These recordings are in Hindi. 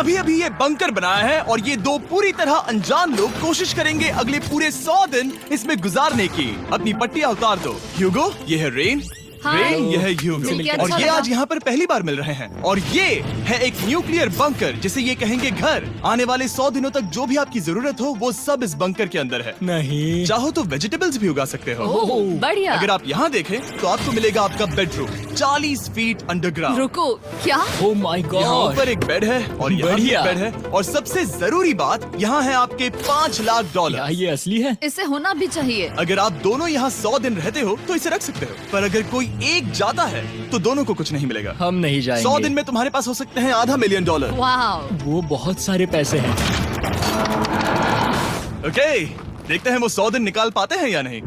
अभी अभी ये बंकर बनाया है और ये दो पूरी तरह अनजान लोग कोशिश करेंगे अगले पूरे 100 दिन इसमें गुजारने की। अपनी पट्टियां उतार दो। ह्यूगो, ये है रेन। रेन, ये है ह्यूगो और ये आज यहाँ पर पहली बार मिल रहे हैं। और ये है एक न्यूक्लियर बंकर जिसे ये कहेंगे घर। आने वाले 100 दिनों तक जो भी आपकी जरूरत हो वो सब इस बंकर के अंदर है। नहीं, चाहो तो वेजिटेबल्स भी उगा सकते हो। बढ़िया। अगर आप यहाँ देखें तो आपको मिलेगा आपका बेडरूम 40 फीट अंडरग्राउंड। रुको, क्या? ओह माय यहाँ गॉड। ऊपर एक बेड है और यहाँ भी एक बढ़िया। बेड है और सबसे जरूरी बात यहाँ है आपके $5 लाख। क्या ये असली है? इसे होना भी चाहिए। अगर आप दोनों यहाँ 100 दिन रहते हो तो इसे रख सकते हो, पर अगर कोई एक जाता है तो दोनों को कुछ नहीं मिलेगा। हम नहीं जाएंगे। 100 दिन में तुम्हारे पास हो सकते हैं $500 मिलियन। वाह, वो बहुत सारे पैसे हैं। ओके, देखते हैं वो 100 दिन निकाल पाते हैं या नहीं।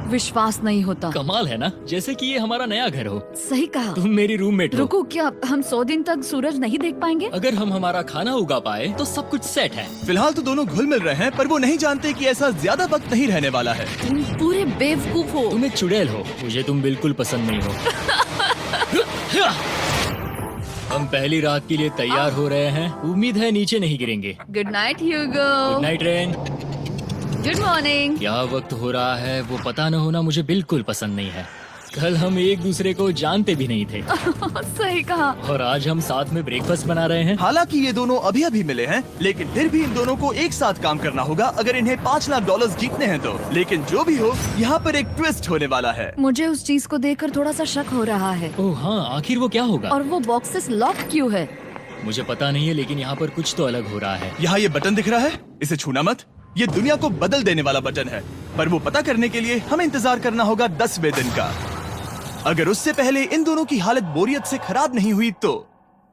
विश्वास नहीं होता। कमाल है ना, जैसे कि ये हमारा नया घर हो। सही कहा। तुम मेरी रूममेट हो। रुको, क्या हम 100 दिन तक सूरज नहीं देख पाएंगे? अगर हम हमारा खाना उगा पाए तो सब कुछ सेट है। फिलहाल तो दोनों घुल मिल रहे हैं, पर वो नहीं जानते कि ऐसा ज्यादा वक्त नहीं रहने वाला है। तुम पूरे बेवकूफ हो। तुम एक चुड़ैल हो, मुझे तुम बिल्कुल पसंद नहीं हो। हम पहली रात के लिए तैयार हो रहे हैं। उम्मीद है नीचे नहीं गिरेंगे। Good night Hugo. Good night Ren. Good morning. क्या वक्त हो रहा है वो पता न होना मुझे बिल्कुल पसंद नहीं है। कल हम एक दूसरे को जानते भी नहीं थे सही कहा। और आज हम साथ में ब्रेकफास्ट बना रहे हैं। हालांकि ये दोनों अभी अभी मिले हैं, लेकिन फिर भी इन दोनों को एक साथ काम करना होगा अगर इन्हें $5 लाख जीतने हैं तो। लेकिन जो भी हो, यहाँ पर एक ट्विस्ट होने वाला है। मुझे उस चीज को देखकर थोड़ा सा शक हो रहा है। ओह हाँ, आखिर वो क्या होगा? और वो बॉक्सेस लॉक क्यों है? मुझे पता नहीं है, लेकिन यहाँ पर कुछ तो अलग हो रहा है। यहाँ ये बटन दिख रहा है, इसे छूना मत। ये दुनिया को बदल देने वाला बटन है, पर वो पता करने के लिए हमें इंतजार करना होगा 10वें दिन का। अगर उससे पहले इन दोनों की हालत बोरियत से खराब नहीं हुई तो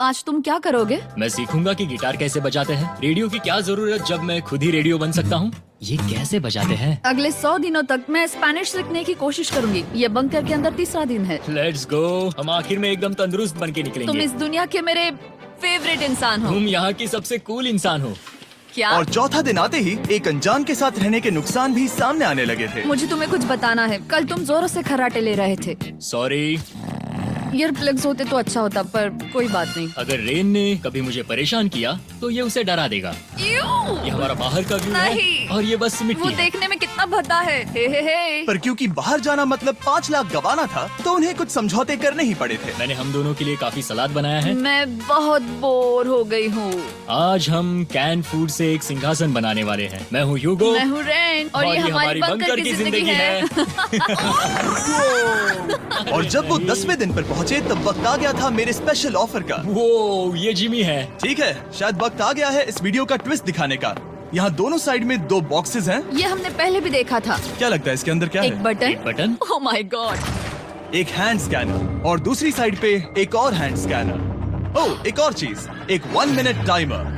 आज तुम क्या करोगे? मैं सीखूंगा कि गिटार कैसे बजाते हैं। रेडियो की क्या जरूरत जब मैं खुद ही रेडियो बन सकता हूँ। ये कैसे बजाते हैं? अगले 100 दिनों तक मैं स्पेनिश सीखने की कोशिश करूंगी। ये बंकर के अंदर तीसरा दिन है। Let's go. हम आखिर में एकदम तंदुरुस्त बन के तुम निकलेंगे। इस दुनिया के मेरे फेवरेट इंसान हो। तुम यहाँ की सबसे कूल इंसान हो। क्या? और चौथा दिन आते ही एक अनजान के साथ रहने के नुकसान भी सामने आने लगे थे। मुझे तुम्हें कुछ बताना है। कल तुम जोरों से खर्राटे ले रहे थे। सॉरी। ईयर प्लग्स होते तो अच्छा होता, पर कोई बात नहीं। अगर रेन ने कभी मुझे परेशान किया तो ये उसे डरा देगा। ये हमारा बाहर का व्यू है नहीं। और ये बस मिट्टी वो है। देखने में कितना भद्दा है। हे। पर क्योंकि बाहर जाना मतलब 5 लाख गंवाना था, तो उन्हें कुछ समझौते करने ही पड़े थे। मैंने हम दोनों के लिए काफी सलाद बनाया है। मैं बहुत बोर हो गई हूँ। आज हम कैन फूड से एक सिंहासन बनाने वाले हैं। मैं हूँ ह्यूगो मैं हूँ रेन और ये हमारी बंकर की जिंदगी है। और जब वो 10वें दिन पर पहुँचे तब वक्त आ गया था मेरे स्पेशल ऑफर का। वो ये जिमी है। ठीक है, शायद वक्त आ गया है इस वीडियो का ट्विस्ट दिखाने का। यहाँ दोनों साइड में 2 बॉक्सेस हैं। ये हमने पहले भी देखा था। क्या लगता है इसके अंदर क्या एक है? Button. Button. Oh my God. एक हैंड स्कैनर और दूसरी साइड पे एक और हैंड स्कैनर। ओह, एक और चीज, एक 1 मिनट टाइमर।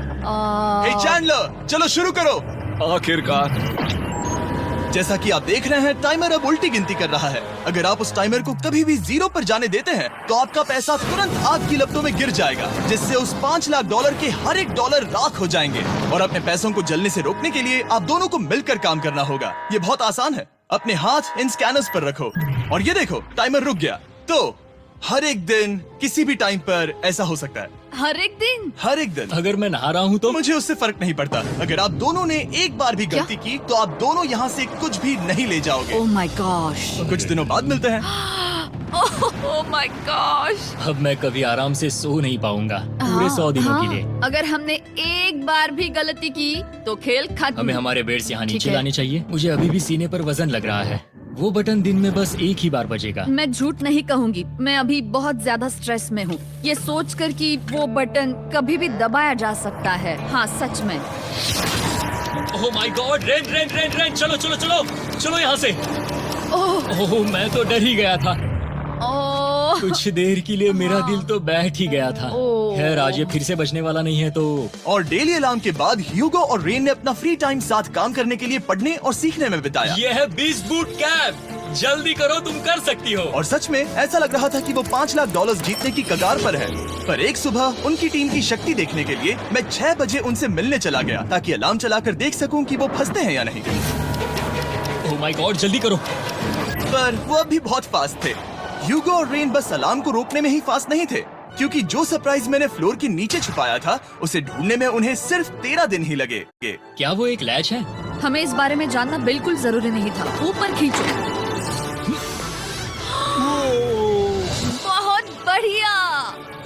हे चैंडलर, चलो शुरू करो। आखिरकार। जैसा कि आप देख रहे हैं, टाइमर अब उल्टी गिनती कर रहा है। अगर आप उस टाइमर को कभी भी 0 पर जाने देते हैं तो आपका पैसा तुरंत आग की लपटों में गिर जाएगा, जिससे उस $5 लाख के हर एक डॉलर राख हो जाएंगे। और अपने पैसों को जलने से रोकने के लिए आप दोनों को मिलकर काम करना होगा। ये बहुत आसान है। अपने हाथ इन स्कैनर्स पर रखो और ये देखो, टाइमर रुक गया। तो हर एक दिन किसी भी टाइम पर ऐसा हो सकता है। हर एक दिन? हर एक दिन। अगर मैं नहा रहा हूँ तो मुझे उससे फर्क नहीं पड़ता। अगर आप दोनों ने एक बार भी गलती की तो आप दोनों यहाँ से कुछ भी नहीं ले जाओगे। Oh my gosh. कुछ दिनों बाद मिलते हैं। Oh my gosh. अब मैं कभी आराम से सो नहीं पाऊंगा पूरे 100 दिनों के लिए। अगर हमने एक बार भी गलती की तो खेल खत्म। हमें हमारे बेड से यहाँ ठीक नीचे है। लाने चाहिए। मुझे अभी भी सीने पर वजन लग रहा है। वो बटन दिन में बस एक ही बार बजेगा। मैं झूठ नहीं कहूंगी, मैं अभी बहुत ज्यादा स्ट्रेस में हूँ, ये सोचकर कि वो बटन कभी भी दबाया जा सकता है। हाँ सच में। Oh my God. Rain rain rain rain, चलो चलो चलो चलो यहाँ से। ओह मैं तो डर ही गया था। ओह कुछ देर के लिए मेरा दिल तो बैठ ही गया था। ओह। खैर आज ये फिर से बजने वाला नहीं है तो। और डेली अलार्म के बाद ह्यूगो और रेन ने अपना फ्री टाइम साथ काम करने के लिए पढ़ने और सीखने में बिताया। ये है 20 बूट कैप। जल्दी करो, तुम कर सकती हो। और सच में ऐसा लग रहा था कि वो $5 लाख जीतने की कगार पर है। पर एक सुबह उनकी टीम की शक्ति देखने के लिए मैं 6 बजे उनसे मिलने चला गया, ताकि अलार्म चलाकर देख सकूं कि वो फंसते हैं या नहीं। ओह माय गॉड, जल्दी करो। पर वो अब भी बहुत फास्ट थे। ह्यूगो और रेन बस अलार्म को रोकने में ही फास्ट नहीं थे, क्योंकि जो सरप्राइज मैंने फ्लोर के नीचे छुपाया था उसे ढूंढने में उन्हें सिर्फ 13 दिन ही लगे। क्या वो एक लैच है? हमें इस बारे में जानना बिल्कुल जरूरी नहीं था। ऊपर खींचो। बहुत बढ़िया।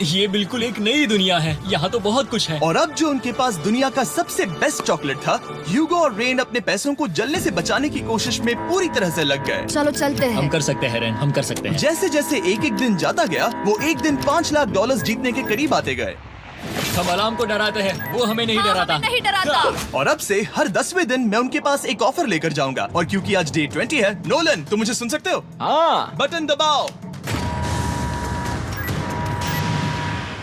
ये बिल्कुल एक नई दुनिया है। यहाँ तो बहुत कुछ है। और अब जो उनके पास दुनिया का सबसे बेस्ट चॉकलेट था, ह्यूगो और रेन अपने पैसों को जलने से बचाने की कोशिश में पूरी तरह से लग गए। चलो चलते हम हैं। कर सकते हैं रेन, हम कर सकते हैं। जैसे जैसे एक एक दिन जाता गया वो एक दिन $5 लाख जीतने के करीब आते गए। हम अलार्म को डराते हैं, वो हमें नहीं डराता। हमें नहीं डराता। और अब से हर 10वें दिन मैं उनके पास एक ऑफर लेकर जाऊंगा। और क्योंकि आज डे 20 है, नोलन तुम मुझे सुन सकते हो? हाँ। बटन दबाओ।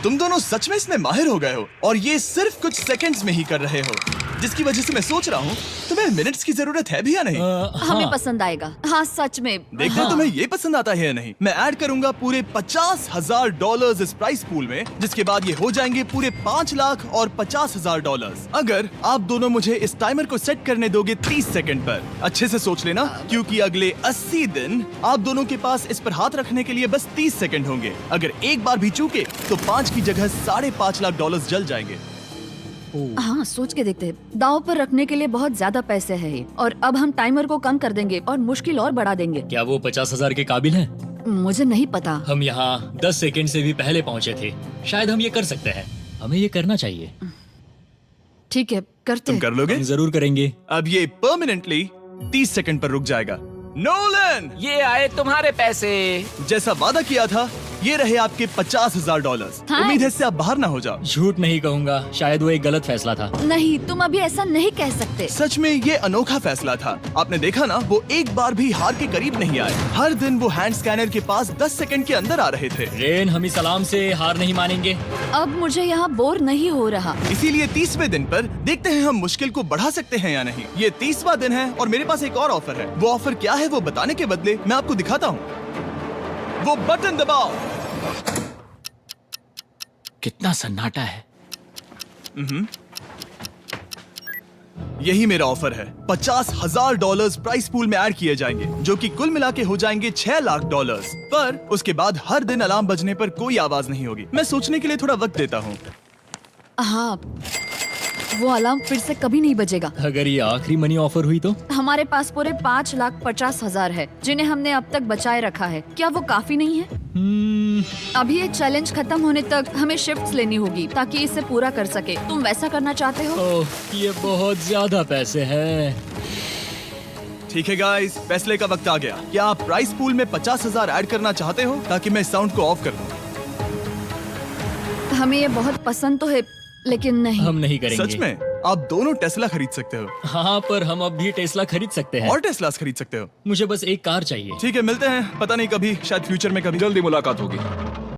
तुम दोनों सच में इसमें माहिर हो गए हो और ये सिर्फ कुछ सेकंड्स में ही कर रहे हो, जिसकी वजह से मैं सोच रहा हूँ तुम्हें मिनट्स की जरूरत है भी या नहीं। हमें हाँ। पसंद आएगा। हाँ सच में। देखते हैं तुम्हें ये पसंद आता है या नहीं। मैं ऐड करूंगा पूरे $50,000 इस प्राइस पूल में, जिसके बाद ये हो जाएंगे पूरे $5 लाख और $50,000 अगर आप दोनों मुझे इस टाइमर को सेट करने दोगे 30 सेकंड पर। अच्छे से सोच लेना, क्योंकि अगले 80 दिन आप दोनों के पास इस पर हाथ रखने के लिए बस 30 सेकंड होंगे। अगर एक बार भी चूके तो 5 की जगह $5.5 लाख जल जाएंगे। हाँ सोच के देखते हैं। दांव पर रखने के लिए बहुत ज्यादा पैसे है ये। और अब हम टाइमर को कम कर देंगे और मुश्किल और बढ़ा देंगे। क्या वो 50,000 के काबिल है? मुझे नहीं पता। हम यहाँ 10 सेकंड से भी पहले पहुँचे थे। शायद हम ये कर सकते हैं। हमें ये करना चाहिए। ठीक है करते तुम हैं। कर लोगे? हम जरूर करेंगे। अब ये परमानेंटली 30 सेकंड पर रुक जाएगा। नोलन, ये आए तुम्हारे पैसे। जैसा वादा किया था, ये रहे आपके $50,000। हाँ। उम्मीद है इससे आप बाहर ना हो जाओ। झूठ नहीं कहूँगा, शायद वो एक गलत फैसला था। नहीं तुम अभी ऐसा नहीं कह सकते। सच में ये अनोखा फैसला था। आपने देखा ना, वो एक बार भी हार के करीब नहीं आए। हर दिन वो हैंड स्कैनर के पास 10 सेकंड के अंदर आ रहे थे। रेन, हम इस अलार्म से हार नहीं मानेंगे। अब मुझे यहाँ बोर नहीं हो रहा। इसीलिए 30वें दिन पर देखते हैं हम मुश्किल को बढ़ा सकते हैं या नहीं। ये 30वां दिन है और मेरे पास एक और ऑफर है। वो ऑफर क्या है वो बताने के बदले मैं आपको दिखाता हूँ। वो बटन दबाओ। कितना सन्नाटा है। यही मेरा ऑफर है। $50,000 प्राइस पूल में ऐड किए जाएंगे, जो कि कुल मिला के हो जाएंगे $6 लाख। पर उसके बाद हर दिन अलार्म बजने पर कोई आवाज नहीं होगी। मैं सोचने के लिए थोड़ा वक्त देता हूँ। हाँ वो अलार्म फिर से कभी नहीं बजेगा। अगर ये आखिरी मनी ऑफर हुई तो? हमारे पास पूरे $5,50,000 है, जिन्हें हमने अब तक बचाए रखा है। क्या वो काफी नहीं है? अभी ये चैलेंज खत्म होने तक हमें शिफ्ट्स लेनी होगी ताकि इसे पूरा कर सके। तुम वैसा करना चाहते हो? ओह, ये बहुत ज्यादा पैसे हैं। ठीक है गाइस, फैसले का वक्त आ गया। क्या आप प्राइस पूल में 50,000 ऐड करना चाहते हो ताकि मैं साउंड को ऑफ कर दूं? हमें ये बहुत पसंद तो है, लेकिन नहीं। हम नहीं करेंगे। सच में? आप दोनों टेस्ला खरीद सकते हो हाँ, पर हम अब भी टेस्ला खरीद सकते हैं। और टेस्लास खरीद सकते हो। मुझे बस एक कार चाहिए। ठीक है, मिलते हैं। पता नहीं कभी, शायद फ्यूचर में कभी। जल्दी मुलाकात होगी।